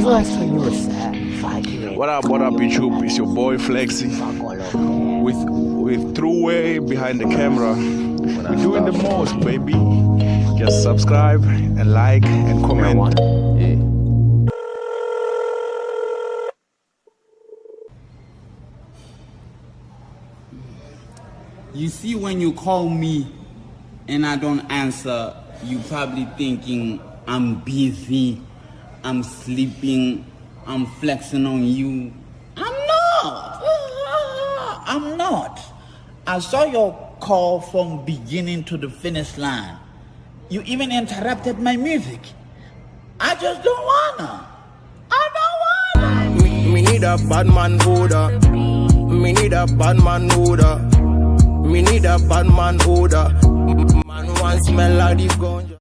first when you were sad, What up, YouTube? It's your boy Flexy with Thruway behind the camera. We're doing the most, baby. Just subscribe and like and comment. You see, when you call me and I don't answer, you probably thinking I'm busy, I'm sleeping, I'm flexing on you. I'm not. I'm not. I saw your call from beginning to the finish line. You even interrupted my music. I just don't wanna. I don't wanna. Me need a bad man odor. Me need a bad man odor. Me need a bad man odor. Man want smell like this ganja.